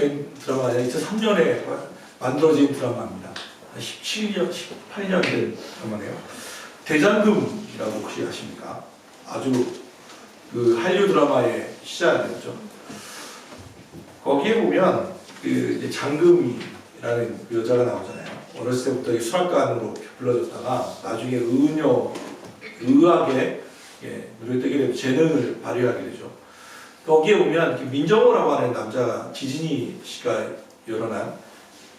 된 드라마가 아니라 2003년에 만들어진 드라마입니다. 17년, 18년 된 드라마네요. 대장금이라고 혹시 아십니까? 아주 그 한류 드라마의 시작이었죠. 거기에 보면 그 이제 장금이라는 그 여자가 나오잖아요. 어렸을 때부터 수락관으로 불러졌다가 나중에 의학에 눈을 뜨게 되고 재능을 발휘하게 되죠. 거기에 보면 민정호라고 하는 남자가 지진이 씨가 열어난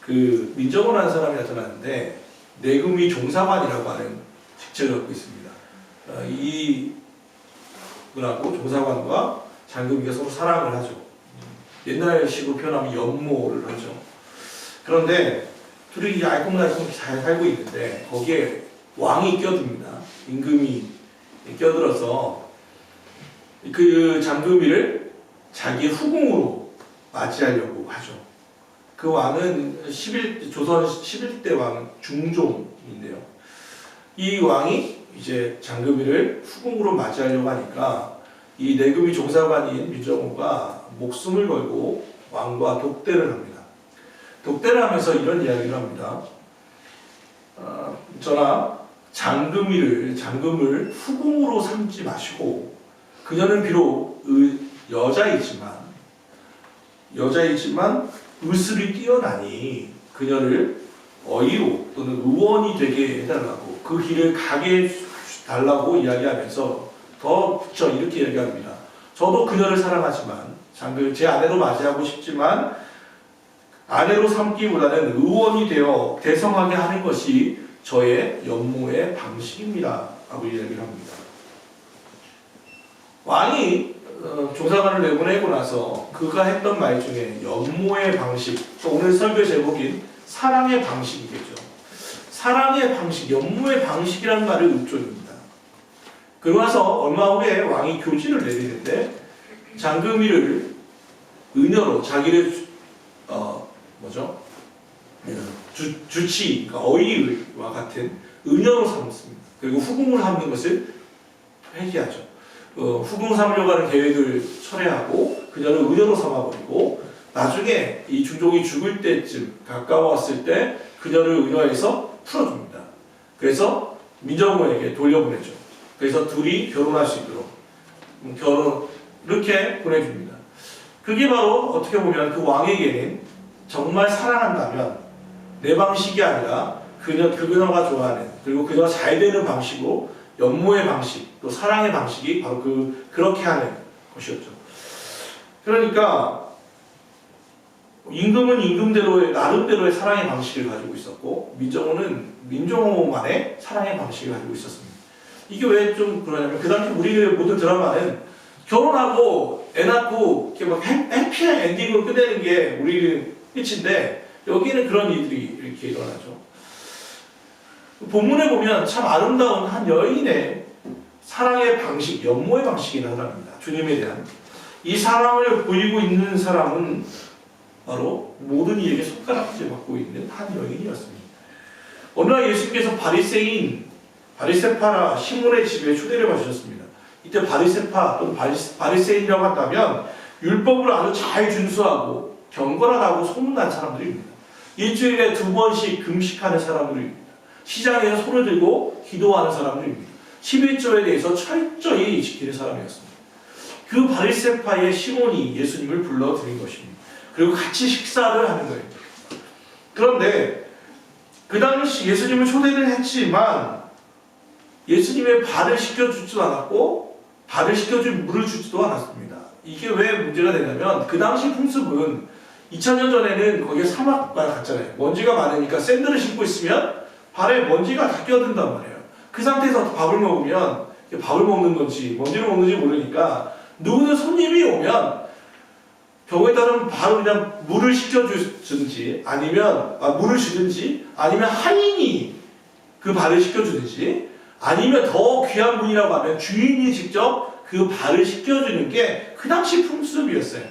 그 민정호라는 사람이 나타나는데 내금위 종사관이라고 하는 직책을 갖고 있습니다. 이 분하고 종사관과 장금위가 서로 사랑을 하죠. 옛날식으로 표현하면 연모를 하죠. 그런데 둘이 알콩달콩 잘 살고 있는데 거기에 왕이 껴듭니다. 임금이 껴들어서 그 장금위를 자기 후궁으로 맞이하려고 하죠. 그 왕은 조선 11대 왕 중종인데요. 이 왕이 이제 장금위를 후궁으로 맞이하려고 하니까 이 내금위 종사관인 민정호가 목숨을 걸고 왕과 독대를 합니다. 독대를 하면서 이런 이야기를 합니다. 전하, 장금을 후궁으로 삼지 마시고 그녀는 비록 여자이지만 의술이 뛰어나니 그녀를 어이로 또는 의원이 되게 해달라고 그 길을 가게 해달라고 이야기하면서 더 붙여 이렇게 이야기합니다. 저도 그녀를 사랑하지만 제 아내로 맞이하고 싶지만 아내로 삼기보다는 의원이 되어 대성하게 하는 것이 저의 연모의 방식입니다. 라고 이야기를 합니다. 왕이 종사관을 내보내고 나서 그가 했던 말 중에 연모의 방식, 또 오늘 설교 제목인 사랑의 방식이겠죠. 사랑의 방식, 연모의 방식이라는 말을 읊조립니다. 그러고 나서 얼마 후에 왕이 교지를 내리는데 장금위를 은여로 자기를 주치, 그러니까 어의와 같은 은여로 삼습니다. 그리고 후궁을 삼는 것을 회개하죠. 후궁 삼으려고 하는 계획을 철회하고 그녀를 은여로 삼아버리고 나중에 이 중종이 죽을 때쯤 가까웠을 때 그녀를 은여해서 풀어줍니다. 그래서 민정호에게 돌려보내죠. 그래서 둘이 결혼할 수 있도록 이렇게 보내줍니다. 그게 바로 어떻게 보면 그 왕에게는 정말 사랑한다면 내 방식이 아니라 그녀가 좋아하는 그리고 그녀가 잘 되는 방식으로 연모의 방식 또 사랑의 방식이 바로 그렇게 하는 것이었죠. 그러니까 임금은 임금대로의 나름대로의 사랑의 방식을 가지고 있었고 민정호는 민정호만의 사랑의 방식을 가지고 있었습니다. 이게 왜 좀 그러냐면 그 당시 우리의 모든 드라마는 결혼하고 애 낳고 이렇게 막 해피 엔딩으로 끝내는 게 우리는 끝인데 여기는 그런 일들이 이렇게 일어나죠. 본문에 보면 참 아름다운 한 여인의 사랑의 방식, 연모의 방식이 나타납니다. 주님에 대한 이 사랑을 보이고 있는 사람은 바로 모든 이에게 손가락질 받고 있는 한 여인이었습니다. 어느 날 예수님께서 바리새파라 시몬의 집에 초대를 받으셨습니다. 이때 바리새파 또는 바리새인이라고 한다면 율법을 아주 잘 준수하고 경건하다고 소문난 사람들입니다. 일주일에 2번씩 금식하는 사람들입니다. 시장에서 손을 들고 기도하는 사람들입니다. 11조에 대해서 철저히 지키는 사람이었습니다. 그 바리새파의 시몬이 예수님을 불러들인 것입니다. 그리고 같이 식사를 하는 거예요. 그런데 그 당시 예수님을 초대를 했지만 예수님의 발을 씻겨주지도 않았고 발을 씻겨줄 물을 주지도 않았습니다. 이게 왜 문제가 되냐면 그 당시 풍습은 2000년 전에는 거기에 사막과 같잖아요. 먼지가 많으니까 샌들을 신고 있으면 발에 먼지가 다 껴든단 말이에요. 그 상태에서 밥을 먹으면 밥을 먹는 건지 먼지를 먹는지 모르니까 누구든 손님이 오면 경우에 따르면 바로 그냥 물을 씻겨주든지 아니면 물을 주든지 아니면 하인이 그 발을 씻겨주든지 아니면 더 귀한 분이라고 하면 주인이 직접 그 발을 씻겨주는 게 그 당시 풍습이었어요.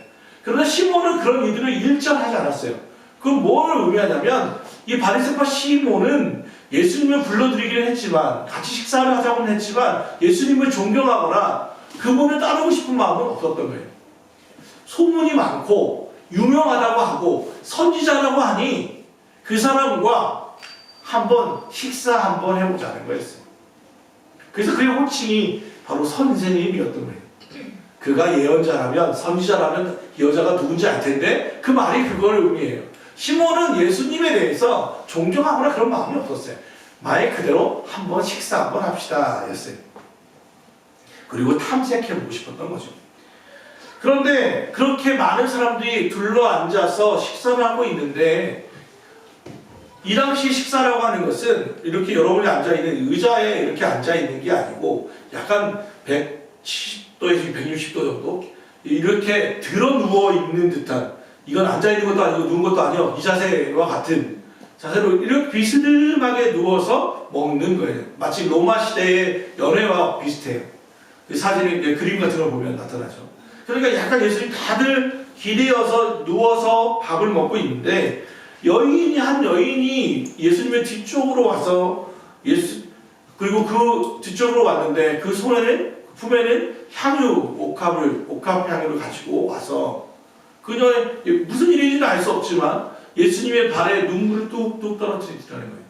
그러나 시몬은 그런 일들을 일절하지 않았어요. 그건 뭘 의미하냐면 이 바리새파 시몬은 예수님을 불러드리기는 했지만 같이 식사를 하자고는 했지만 예수님을 존경하거나 그분을 따르고 싶은 마음은 없었던 거예요. 소문이 많고 유명하다고 하고 선지자라고 하니 그 사람과 한번 식사 한번 해보자는 거였어요. 그래서 그의 호칭이 바로 선생님이었던 거예요. 그가 예언자라면, 선지자라면 여자가 누군지 알 텐데 그 말이 그걸 의미해요. 시몬은 예수님에 대해서 존경하거나 그런 마음이 없었어요. 말 그대로 한번 식사 한번 합시다 였어요. 그리고 탐색해보고 싶었던 거죠. 그런데 그렇게 많은 사람들이 둘러앉아서 식사를 하고 있는데 이 당시 식사라고 하는 것은 이렇게 여러분이 앉아있는 의자에 이렇게 앉아있는 게 아니고 약간 170도에서 160도 정도 이렇게 들어 누워 있는 듯한, 이건 앉아있는 것도 아니고 누운 것도 아니요, 이 자세와 같은 자세로 이렇게 비스듬하게 누워서 먹는 거예요. 마치 로마 시대의 연회와 비슷해요. 그 사진의 그림 같은 걸 보면 나타나죠. 그러니까 약간 예수님 다들 기대어서 누워서 밥을 먹고 있는데 한 여인이 예수님의 뒤쪽으로 와서 그리고 그 뒤쪽으로 왔는데 그 품에는 옥합 향유를 가지고 와서 그녀의 무슨 일인지는 알 수 없지만 예수님의 발에 눈물을 뚝뚝 떨어뜨리더라는 거예요.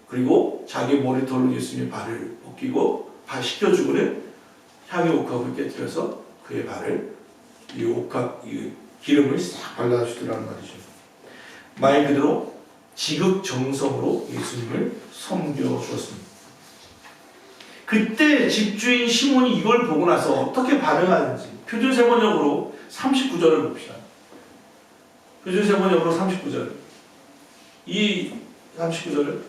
그리고 자기 머리털로 예수님의 발을 벗기고 발 씻겨주고는 향유 옥합을 깨뜨려서 그의 발을 이 기름을 싹 발라주더라는 말이죠. 말 그대로 지극정성으로 예수님을 섬겨주었습니다. 그때 집주인 시몬이 이걸 보고 나서 어떻게 반응하는지 표준세번역으로 39절을 봅시다. 표준세번역으로 39절. 이 39절을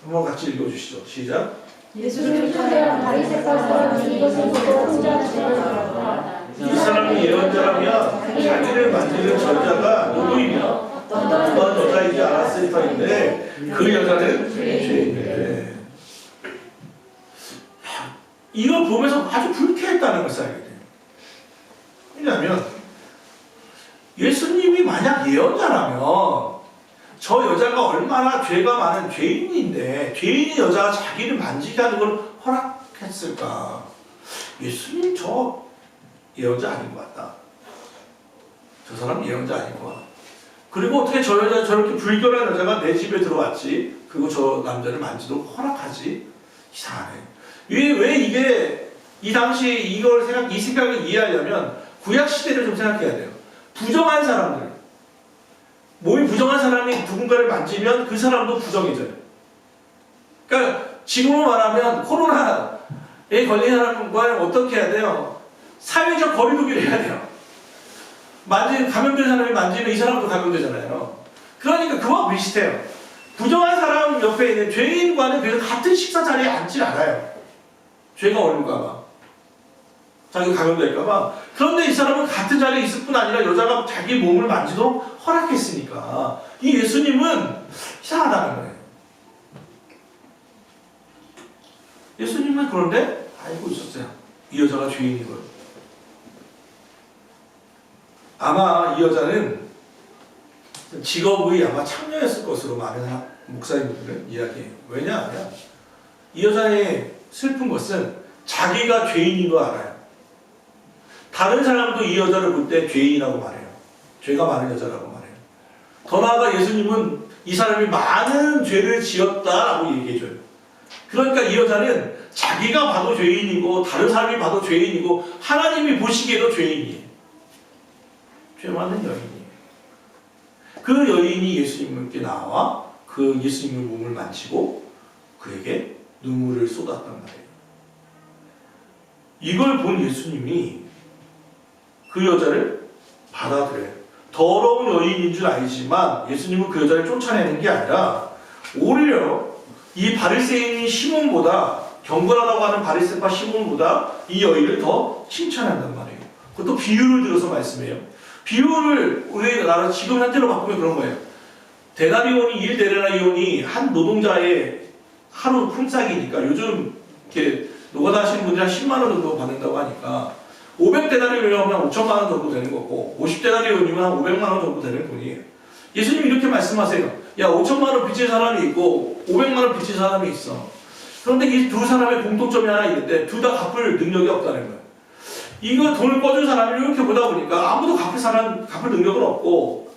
한번 같이 읽어주시죠. 시작. 예수를 찾아야 바리새파 사람이 이것을 보고 혼자 주었다. 이 사람이 예언자라면 자기를 만지는 저자가 누구이며 어떤 여자인지 알았을 터인데 그 여자는 죄인이래. 이걸 보면서 아주 불쾌했다는 것을 알게 돼요. 왜냐하면 예수님이 만약 예언자라면 저 여자가 얼마나 죄가 많은 죄인인데 죄인의 여자가 자기를 만지게 하는 걸 허락했을까? 예수님 저 예언자 아닌 것 같다. 저 사람 예언자 아닌 것 같다. 그리고 어떻게 저 여자 저렇게 불결한 여자가 내 집에 들어왔지? 그리고 저 남자를 만지도록 허락하지? 이상하네. 왜 이게 이 당시 이 생각을 이해하려면 구약 시대를 좀 생각해야 돼요. 부정한 사람들, 몸이 부정한 사람이 누군가를 만지면 그 사람도 부정해져요. 그러니까 지금으로 말하면 코로나에 걸린 사람과 어떻게 해야 돼요? 사회적 거리두기를 해야 돼요. 감염된 사람이 만지면 이 사람도 감염되잖아요. 그러니까 그와 비슷해요. 부정한 사람 옆에 있는 죄인과는 그래서 같은 식사 자리에 앉지 않아요. 죄가 올릴까봐, 자기가 감염될까봐. 그런데 이 사람은 같은 자리에 있을 뿐 아니라 여자가 자기 몸을 만지도록 허락했으니까 이 예수님은 이상하다는 거예요. 예수님은 그런데 알고 있었어요. 이 여자가 죄인인 걸. 아마 이 여자는 직업의 아마 창녀였을 것으로 많은 목사님들은 이야기해요. 왜냐하면 이 여자의 슬픈 것은 자기가 죄인인 거 알아요. 다른 사람도 이 여자를 볼 때 죄인이라고 말해요. 죄가 많은 여자라고 말해요. 더 나아가 예수님은 이 사람이 많은 죄를 지었다라고 얘기해줘요. 그러니까 이 여자는 자기가 봐도 죄인이고 다른 사람이 봐도 죄인이고 하나님이 보시기에도 죄인이에요. 죄 많은 여인이에요. 그 여인이 예수님께 나와 그 예수님의 몸을 만지고 그에게 눈물을 쏟았단 말이에요. 이걸 본 예수님이 그 여자를 받아들여요. 더러운 여인인 줄 알지만 예수님은 그 여자를 쫓아내는 게 아니라 오히려 이 바리새인인 시몬보다, 경건하다고 하는 바리새파 시몬보다 이 여인을 더 칭찬한단 말이에요. 그것도 비유를 들어서 말씀해요. 비유를 우리나라 지금 현재로 바꾸면 그런 거예요. 데나리온이 1데나리온이 한 노동자의 하루 품삯이니까 요즘 이렇게 노가다 하시는 분들이 한 10만 원 정도 받는다고 하니까 500데나리온이면 한 5천만 원 정도 되는 거고 50데나리온이면 한 500만 원 정도 되는 돈이에요. 예수님이 이렇게 말씀하세요. 야, 5천만 원 빚진 사람이 있고 500만 원 빚진 사람이 있어. 그런데 이 두 사람의 공통점이 하나 있는데 둘 다 갚을 능력이 없다는 거예요. 이거 돈을 꿔준 사람이 이렇게 보다 보니까 아무도 갚을 능력은 없고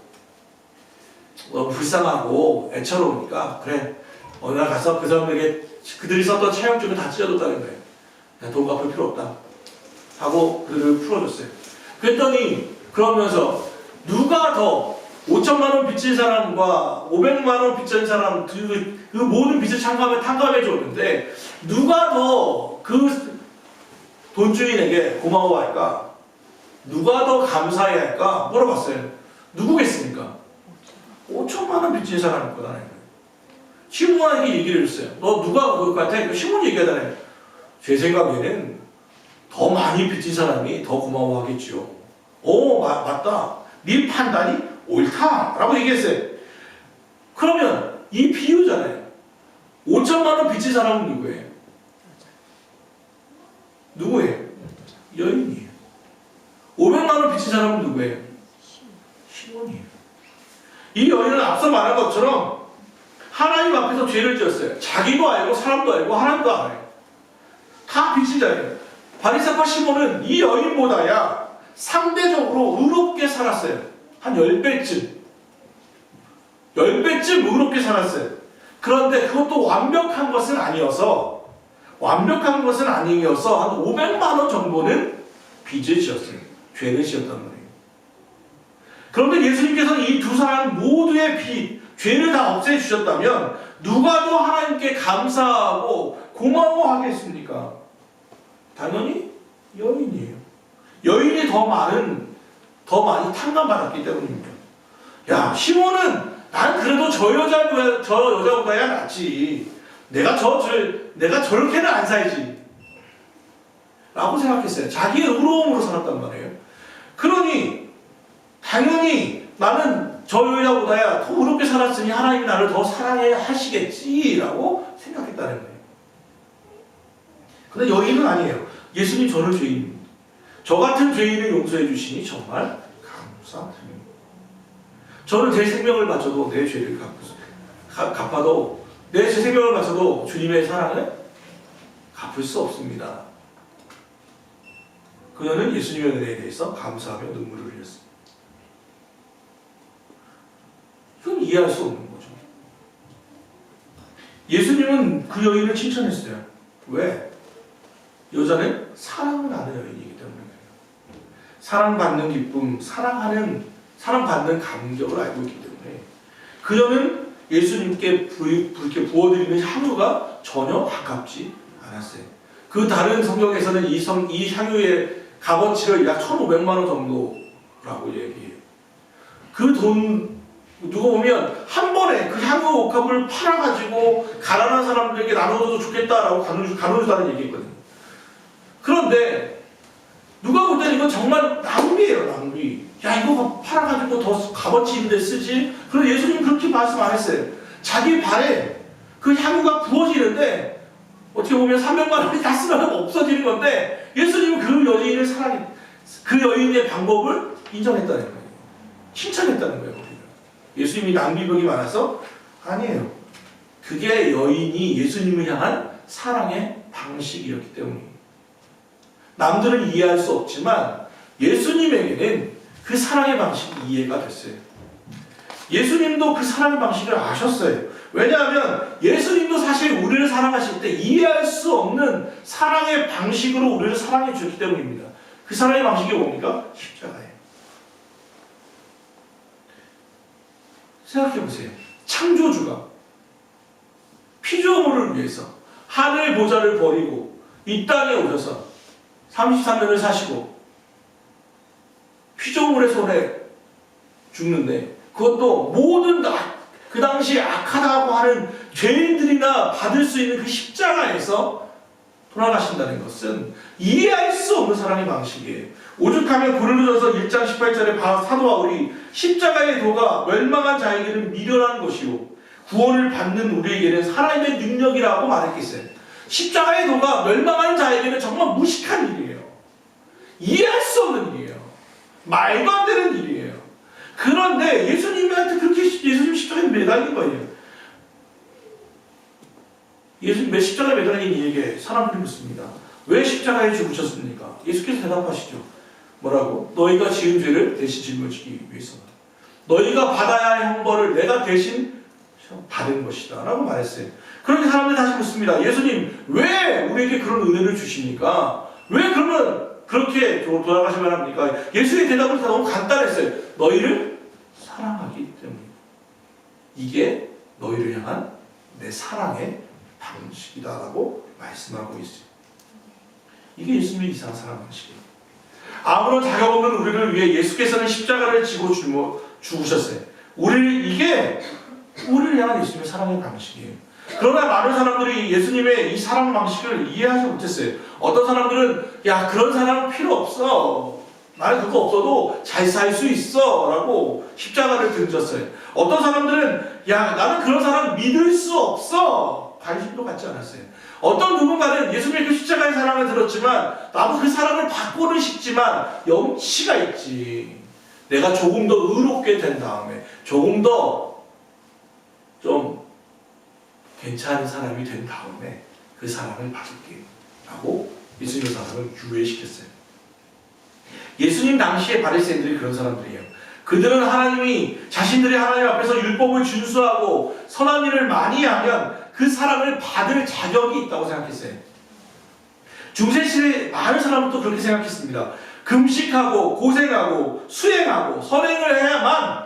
불쌍하고 애처로우니까 그래 어느 날 가서 그 사람에게 그들이 썼던 차용증을 다 찢어줬다는 거예요. 야, 돈 갚을 필요 없다 하고 그들을 풀어줬어요. 그랬더니 그러면서 누가 더 5천만 원 빚진 사람과 500만 원 빚진 사람 그 모든 빚을 탕감해 줬는데 누가 더 그 돈주인에게 고마워할까? 누가 더 감사해야 할까? 물어봤어요. 누구겠습니까? 5천만 원 빚진 사람일 거다. 시몬에게 얘기를 했어요. 너 누가 그럴 것 같아? 시몬이 얘기하잖아요. 제 생각에는 더 많이 빚진 사람이 더 고마워하겠지요. 맞다. 네 판단이 옳다라고 얘기했어요. 그러면 이 비유잖아요. 5천만 원 빚진 사람은 누구예요? 누구예요? 여인이에요. 500만 원 빚진 사람은 누구예요? 시몬이에요. 이 여인은 앞서 말한 것처럼 하나님 앞에서 죄를 지었어요. 자기도 알고 사람도 알고 하나님도 알아요. 다 빚진 자예요. 바리새파 시몬은 이 여인보다야 상대적으로 의롭게 살았어요. 한 10배쯤 의롭게 살았어요. 그런데 그것도 완벽한 것은 아니어서 한 500만 원 정도는 빚을 지었어요. 죄를 지었단 말이에요. 그런데 예수님께서는 이 두 사람 모두의 빚, 죄를 다 없애주셨다면 누가 더 하나님께 감사하고 고마워하겠습니까? 당연히 여인이에요. 여인이 더 많이 탕감받았기 때문입니다. 야, 시몬은 난 그래도 저 여자보다야 낫지. 내가 저렇게는 안 살지. 라고 생각했어요. 자기의 의로움으로 살았단 말이에요. 그러니 당연히 나는 저 여자보다야 더 의롭게 살았으니 하나님이 나를 더 사랑해 하시겠지라고 생각했다는 거예요. 근데 여인은 아니에요. 예수님 저는 죄인입니다. 저 같은 죄인을 용서해 주시니 정말 감사드립니다. 저는 제 생명을 바쳐도 내 죄를 갚아도 내 생명을 바쳐도 주님의 사랑을 갚을 수 없습니다. 그녀는 예수님의 은혜에 대해서 감사하며 눈물을 흘렸습니다. 이건 이해할 수 없는 거죠. 예수님은 그 여인을 칭찬했어요. 왜? 여자는 사랑을 하는 여인이기 때문에. 사랑받는 기쁨, 사랑받는 감격을 알고 있기 때문에 그녀는 예수님께 이렇게 부어드리는 향유가 전혀 아깝지 않았어요. 그 다른 성경에서는 이 향유의 값어치를 약 1,500만 원 정도라고 얘기해요. 그 돈 누가 보면 한 번에 그 향유 옥합을 팔아가지고 가난한 사람들에게 나눠줘도 좋겠다라고 가눠주다는 얘기했거든요. 그런데 누가 볼 때는 이건 정말 낭비예요, 낭비. 야, 이거 팔아가지고 더 값어치 있는 데 쓰지? 그런데 예수님이 그렇게 말씀 안 했어요. 자기 발에 그 향유가 부어지는데 어떻게 보면 300만 원이 다 쓰면 없어지는 건데 예수님은 그 여인의 방법을 인정했다는 거예요. 칭찬했다는 거예요. 예수님이 낭비벽이 많아서? 아니에요. 그게 여인이 예수님을 향한 사랑의 방식이었기 때문이에요. 남들은 이해할 수 없지만 예수님에게는 그 사랑의 방식이 이해가 됐어요. 예수님도 그 사랑의 방식을 아셨어요. 왜냐하면 예수님도 사실 우리를 사랑하실 때 이해할 수 없는 사랑의 방식으로 우리를 사랑해 주셨기 때문입니다. 그 사랑의 방식이 뭡니까? 십자가예요. 생각해보세요. 창조주가 피조물을 위해서 하늘 보좌를 버리고 이 땅에 오셔서 33년을 사시고 피조물의 손에 죽는데 그것도 모든 그 당시에 악하다고 하는 죄인들이나 받을 수 있는 그 십자가에서 돌아가신다는 것은 이해할 수 없는 사랑의 방식이에요. 오죽하면 고린도전서 1장 18절에 사도 바울이 십자가의 도가 멸망한 자에게는 미련한 것이요 구원을 받는 우리에게는 하나님의 능력이라고 말했겠어요. 십자가의 도가 멸망하는 자에게는 정말 무식한 일이에요. 이해할 수 없는 일이에요. 말도 안 되는 일이에요. 그런데 예수님한테 그렇게 예수님 십자가에 매달린 거예요. 예수님 십자가에 매달린 이에게 사람들이 묻습니다. 왜 십자가에 죽으셨습니까? 예수께서 대답하시죠. 뭐라고? 너희가 지은 죄를 대신 짊어지기 위해서. 너희가 받아야 할 형벌을 내가 대신 받은 것이다 라고 말했어요. 그런데 사람들이 다시 묻습니다. 예수님, 왜 우리에게 그런 은혜를 주십니까? 왜 그러면 그렇게 돌아가시면 합니까? 예수의 대답은 너무 간단했어요. 너희를 사랑하기 때문에. 이게 너희를 향한 내 사랑의 방식이다라고 말씀하고 있어요. 이게 예수님의 이상한 사랑 방식이에요. 아무런 자격 없는 우리를 위해 예수께서는 십자가를 지고 죽으셨어요. 이게 우리를 향한 예수님의 사랑의 방식이에요. 그러나 많은 사람들이 예수님의 이 사랑 방식을 이해하지 못했어요. 어떤 사람들은 야, 그런 사랑은 필요 없어. 나는 그거 없어도 잘 살 수 있어 라고 십자가를 던졌어요. 어떤 사람들은 야, 나는 그런 사람 믿을 수 없어. 관심도 갖지 않았어요. 어떤 누군가는 예수님의 그 십자가의 사랑을 들었지만 나도 그 사랑을 받고는 싶지만 염치가 있지. 내가 조금 더 의롭게 된 다음에 조금 더 좀 괜찮은 사람이 된 다음에 그 사랑을 받을게 라고 예수님의 사랑을 유예시켰어요. 예수님 당시의 바리새인들이 그런 사람들이에요. 그들은 하나님이 자신들이 하나님 앞에서 율법을 준수하고 선한 일을 많이 하면 그 사랑을 받을 자격이 있다고 생각했어요. 중세시대 많은 사람들도 그렇게 생각했습니다. 금식하고 고생하고 수행하고 선행을 해야만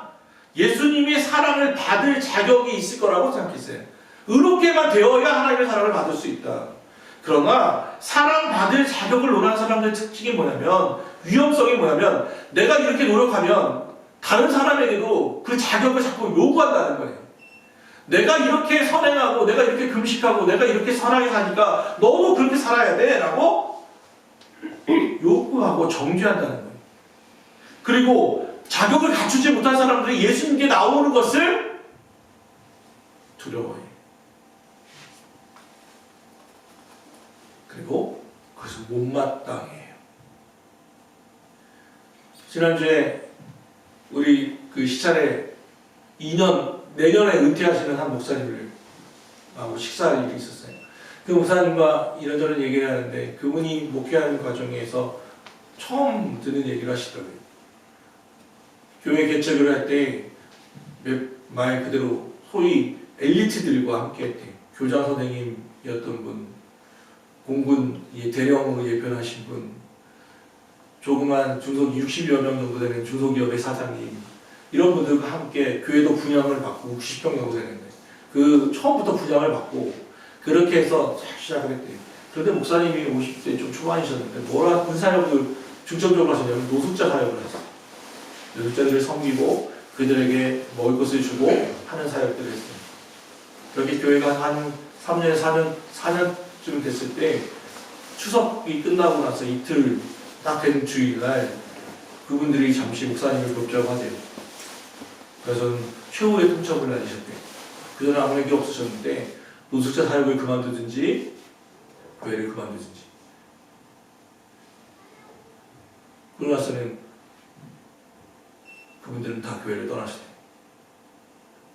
예수님의 사랑을 받을 자격이 있을 거라고 생각했어요. 의롭게만 되어야 하나님의 사랑을 받을 수 있다. 그러나 사랑받을 자격을 논하는 사람들의 특징이 뭐냐면, 위험성이 뭐냐면 내가 이렇게 노력하면 다른 사람에게도 그 자격을 자꾸 요구한다는 거예요. 내가 이렇게 선행하고 내가 이렇게 금식하고 내가 이렇게 선하게 사니까 너도 그렇게 살아야 돼 라고 요구하고 정죄한다는 거예요. 그리고 자격을 갖추지 못한 사람들이 예수님께 나오는 것을 두려워해요. 그리고 그것을 못마땅해요. 지난주에 우리 그 시찰에 내년에 은퇴하시는 한 목사님을 하고 식사할 일이 있었어요. 그 목사님과 이런저런 얘기를 하는데 그분이 목회하는 과정에서 처음 듣는 얘기를 하시더라고요. 교회 개척을 할 때 말 그대로 소위 엘리트들과 함께 했대요. 교장 선생님이었던 분, 공군 대령으로 예편하신 분, 조그만 중소 60여 명 정도 되는 중소기업의 사장님, 이런 분들과 함께 교회도 분양을 받고 60평 정도 되는데 그 처음부터 분양을 받고 그렇게 해서 시작을 했대요. 그런데 목사님이 50대 좀 초반이셨는데 뭐라 군사력을 중점적으로 하셨냐면 노숙자 사역을 했어요. 노숙자들을 섬기고 그들에게 먹을 것을 주고 하는 사역들을 했어요. 그렇게 교회가 한 3년, 4년쯤 됐을 때 추석이 끝나고 나서 이틀 딱 된 주일날 그분들이 잠시 목사님을 뵙자고 하대요. 그래서 최후의 통첩을 날리셨대요. 그전에 아무 얘기 없으셨는데 노숙자 사역을 그만두든지 교회를 그만두든지. 그러고 나서는 그분들은 다 교회를 떠나셨대요.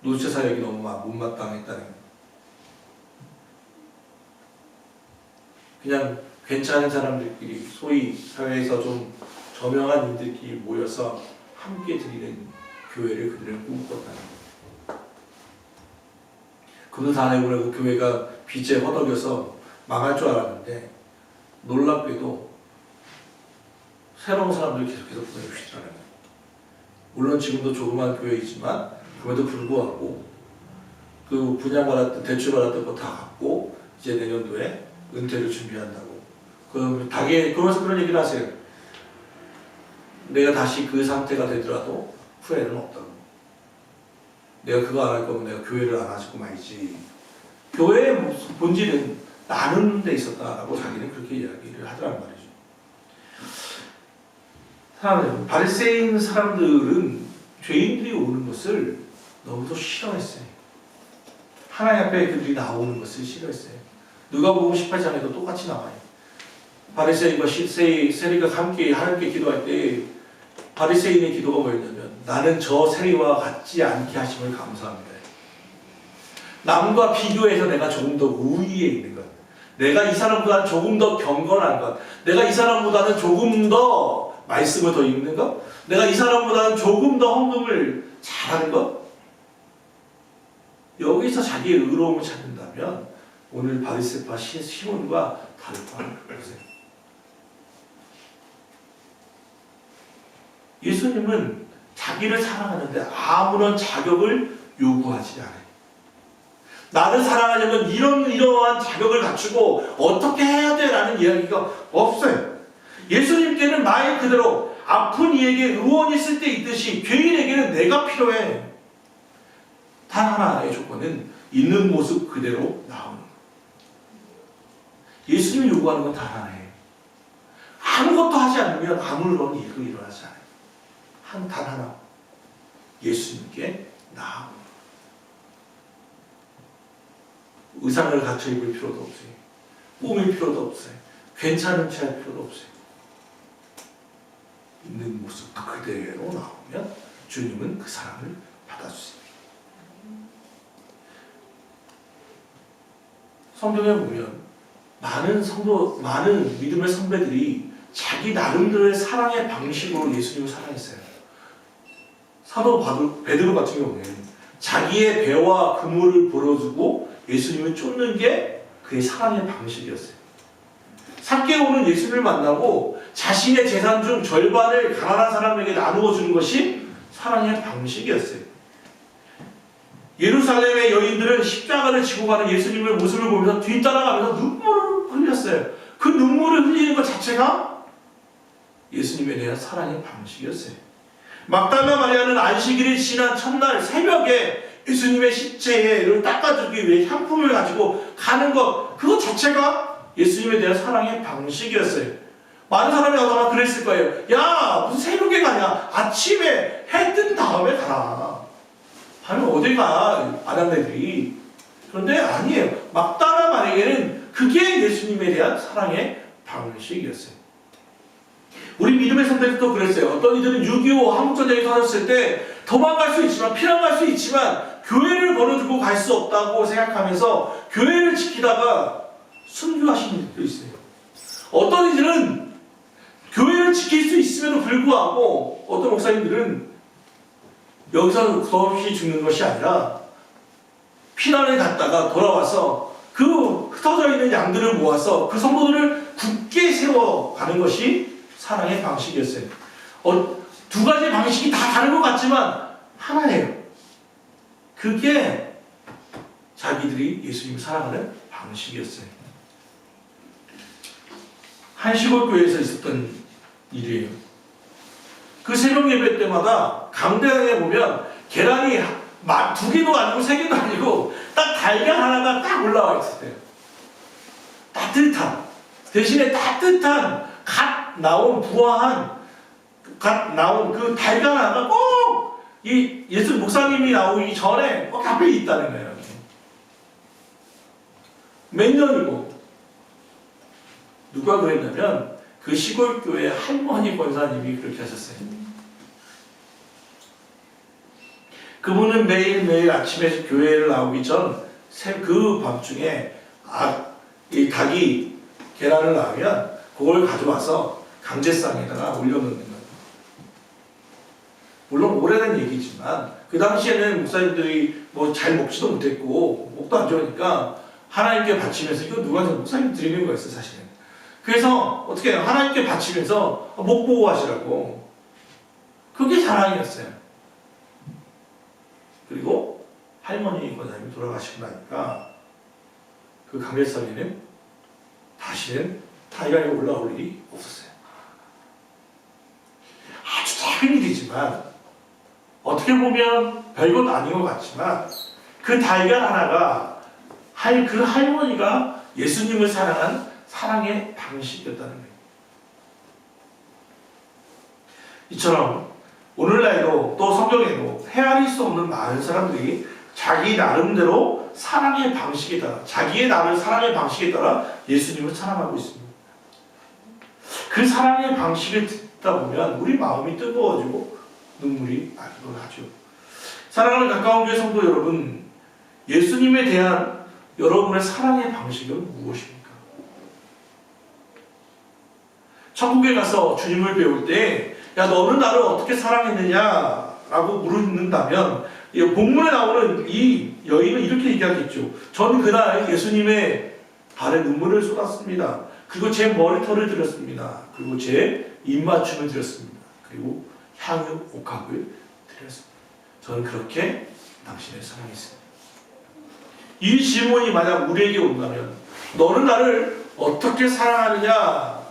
노숙자 사역이 너무 못마땅했다는 거예요. 그냥 괜찮은 사람들끼리 소위 사회에서 좀 저명한 인들끼리 모여서 함께 드리는 교회를 그들은 꿈꿨다는 거예요. 그분들 다 내보내고 교회가 빚에 허덕여서 망할 줄 알았는데 놀랍게도 새로운 사람들을 계속해서 보내주시더라는 거예요. 물론 지금도 조그만 교회이지만 그럼에도 불구하고 그 분양받았던 대출받았던 거 다 갚고 이제 내년도에 은퇴를 준비한다고. 그러면서 그런 얘기를 하세요. 내가 다시 그 상태가 되더라도 후회는 없다고. 내가 그거 안 할 거면 내가 교회를 안 하고 말지. 교회의 본질은 나누는 데 있었다라고 자기는 그렇게 이야기를 하더란 말이죠. 바리새인 사람들은 죄인들이 오는 것을 너무도 싫어했어요. 하나님 앞에 그들이 나오는 것을 싫어했어요. 누가복음 18장에도 똑같이 나와요. 바리새인과 세리가 함께 하나님께 기도할 때 바리새인의 기도가 뭐였냐면 나는 저 세리와 같지 않게 하심을 감사합니다. 남과 비교해서 내가 조금 더 우위에 있는 것, 내가 이 사람보다는 조금 더 경건한 것, 내가 이 사람보다는 조금 더 말씀을 더 읽는 것, 내가 이 사람보다는 조금 더 헌금을 잘하는 것, 여기서 자기의 의로움을 찾는다면 오늘 바리새파 시몬과 다를 바 없어요. 예수님은 자기를 사랑하는데 아무런 자격을 요구하지 않아요. 나를 사랑하려면 이러한 자격을 갖추고 어떻게 해야 돼? 라는 이야기가 없어요. 예수님께는 말 그대로 아픈 이에게 의원이 있을 때 있듯이 죄인에게는 내가 필요해. 단 하나의 조건은 있는 모습 그대로 나오는 것. 예수님이 요구하는 건 단 하나예요. 아무것도 하지 않으면 아무런 일도 일어나지 않아요. 단 하나. 예수님께 나아오는 것. 의상을 갖춰 입을 필요도 없어요. 꾸밀 필요도 없어요. 괜찮은 체 할 필요도 없어요. 있는 모습 그대로 나오면 주님은 그 사람을 받아주십니다. 성경에 보면 많은 믿음의 선배들이 자기 나름대로의 사랑의 방식으로 예수님을 사랑했어요. 사도 베드로 같은 경우는 자기의 배와 그물을 벌어주고 예수님을 쫓는 게 그의 사랑의 방식이었어요. 삭개오는 예수님을 만나고 자신의 재산 중 절반을 가난한 사람에게 나누어 주는 것이 사랑의 방식이었어요. 예루살렘의 여인들은 십자가를 지고 가는 예수님의 모습을 보면서 뒤따라가면서 눈물을 흘렸어요. 그 눈물을 흘리는 것 자체가 예수님에 대한 사랑의 방식이었어요. 막달라 마리아는 안식일이 지난 첫날 새벽에 예수님의 시체를 닦아주기 위해 향품을 가지고 가는 것, 그것 자체가 예수님에 대한 사랑의 방식이었어요. 많은 사람이 아마 그랬을 거예요. 야, 무슨 새벽에 가냐? 아침에 해 뜬 다음에 가라. 하면 어디 가? 아담네들이. 그런데 아니에요. 막달라 마리아에게는 그게 예수님에 대한 사랑의 방식이었어요. 우리 믿음의 선배들도 그랬어요. 어떤 이들은 6.25 한국전쟁이 터졌을 때 도망갈 수 있지만, 피난갈 수 있지만 교회를 걸어두고 갈 수 없다고 생각하면서 교회를 지키다가 순교하신 분들도 있어요. 어떤 이들은 교회를 지킬 수 있음에도 불구하고 어떤 목사님들은 여기서 더없이 죽는 것이 아니라 피난을 갔다가 돌아와서 그 흩어져 있는 양들을 모아서 그 성도들을 굳게 세워가는 것이 사랑의 방식이었어요. 두 가지 방식이 다 다른 것 같지만 하나예요. 그게 자기들이 예수님을 사랑하는 방식이었어요. 한 시골 교회에서 있었던 일이에요. 그 새벽 예배 때마다 강대상에 보면 계란이 2개도 아니고 3개도 아니고 딱 달걀 하나가 딱 올라와 있었대요. 따뜻한, 대신에 따뜻한 갓 나온 그 달걀 하나가 꼭 이 예수 목사님이 나오기 전에 꼭 앞에 있다는 거예요. 몇 년이고 누가 그랬냐면 그 시골교회 할머니 권사님이 그렇게 하셨어요. 그분은 매일매일 아침에 교회를 나오기 전 그 밤중에 이 닭이 계란을 낳으면 그걸 가져와서 강제상에다가 올려놓는 거예요. 물론 오래된 얘기지만 그 당시에는 목사님들이 뭐 잘 먹지도 못했고 목도 안 좋으니까 하나님께 바치면서 이거 누가 목사님 드리는 거였어요, 사실은. 그래서 어떻게 해요? 하나님께 바치면서 목 보고 하시라고. 그게 자랑이었어요. 그리고 할머니 권사님이 돌아가시고 나니까 그 강제상에는 다시는 달걀이 올라올 일이 없었어요. 아주 작은 일이지만 어떻게 보면 별것 아닌 것 같지만 그 달걀 하나가 그 할머니가 예수님을 사랑한 사랑의 방식이었다는 거예요. 이처럼 오늘날에도 또 성경에도 헤아릴 수 없는 많은 사람들이 자기 나름대로 사랑의 방식에 따라, 자기의 나름의 사랑의 방식에 따라 예수님을 사랑하고 있습니다. 그 사랑의 방식을 듣다 보면 우리 마음이 뜨거워지고 눈물이 나기도 하죠. 사랑하는 가까운 교회 성도 여러분, 예수님에 대한 여러분의 사랑의 방식은 무엇입니까? 천국에 가서 주님을 배울 때, 야, 너는 나를 어떻게 사랑했느냐? 라고 물는다면, 본문에 나오는 이 여인은 이렇게 얘기하겠죠. 전 그날 예수님의 발에 눈물을 쏟았습니다. 그리고 제 머리털을 드렸습니다. 그리고 제 입맞춤을 드렸습니다. 그리고 향유 옥합을 드렸습니다. 저는 그렇게 당신을 사랑했습니다. 이 질문이 만약 우리에게 온다면, 너는 나를 어떻게 사랑하느냐?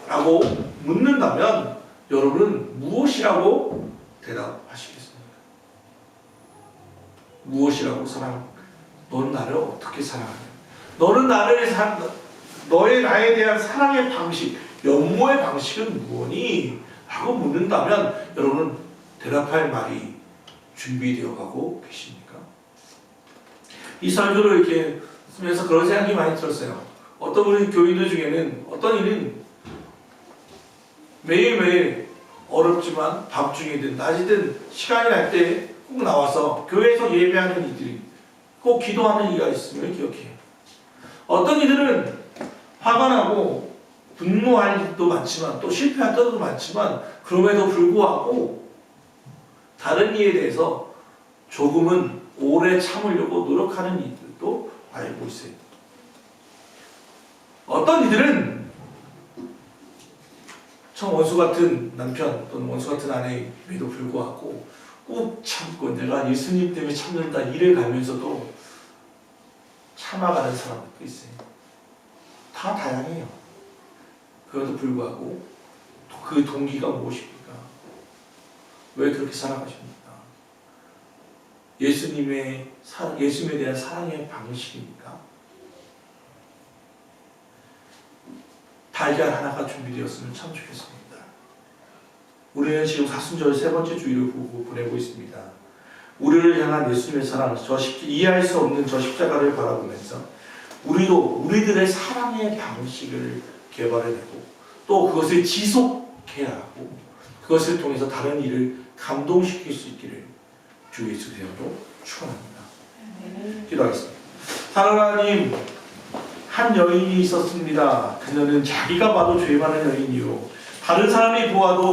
라고 묻는다면 여러분은 무엇이라고 대답하시겠습니까? 무엇이라고 너는 나를 어떻게 사랑하냐? 너는 너의 나에 대한 사랑의 방식, 연모의 방식은 무엇니? 라고 묻는다면 여러분은 대답할 말이 준비되어 가고 계십니까? 이 설교를 이렇게 쓰면서 그런 생각이 많이 들었어요. 어떤 우리 교인들 중에는 어떤 일은 매일매일 어렵지만 밤중이든 낮이든 시간이 날 때 꼭 나와서 교회에서 예배하는 이들이 꼭 기도하는 이가 있음을 기억해요. 어떤 이들은 화가 나고 분노할 일도 많지만 또 실패할 때도 많지만 그럼에도 불구하고 다른 이에 대해서 조금은 오래 참으려고 노력하는 이들도 알고 있어요. 어떤 이들은 참 원수 같은 남편 또는 원수 같은 아내임에도 불구하고 꼭 참고 내가 예수님 때문에 참는다 이래 가면서도 참아가는 사람들도 있어요. 다 다양해요. 그래도 불구하고 그 동기가 무엇입니까? 왜 그렇게 살아가십니까? 예수님에 대한 사랑의 방식입니까? 달걀 하나가 준비되었으면 참 좋겠습니다. 우리는 지금 사순절 세 번째 주일을 보내고 있습니다. 우리를 향한 예수님의 사랑, 이해할 수 없는 저 십자가를 바라보면서 우리들의 사랑의 방식을 개발해내고 또 그것을 지속해야 하고 그것을 통해서 다른 이를 감동시킬 수 있기를 주 예수 이름으로 축원합니다. 기도하겠습니다. 하나님, 한 여인이 있었습니다. 그녀는 자기가 봐도 죄 많은 여인이요 다른 사람이 보아도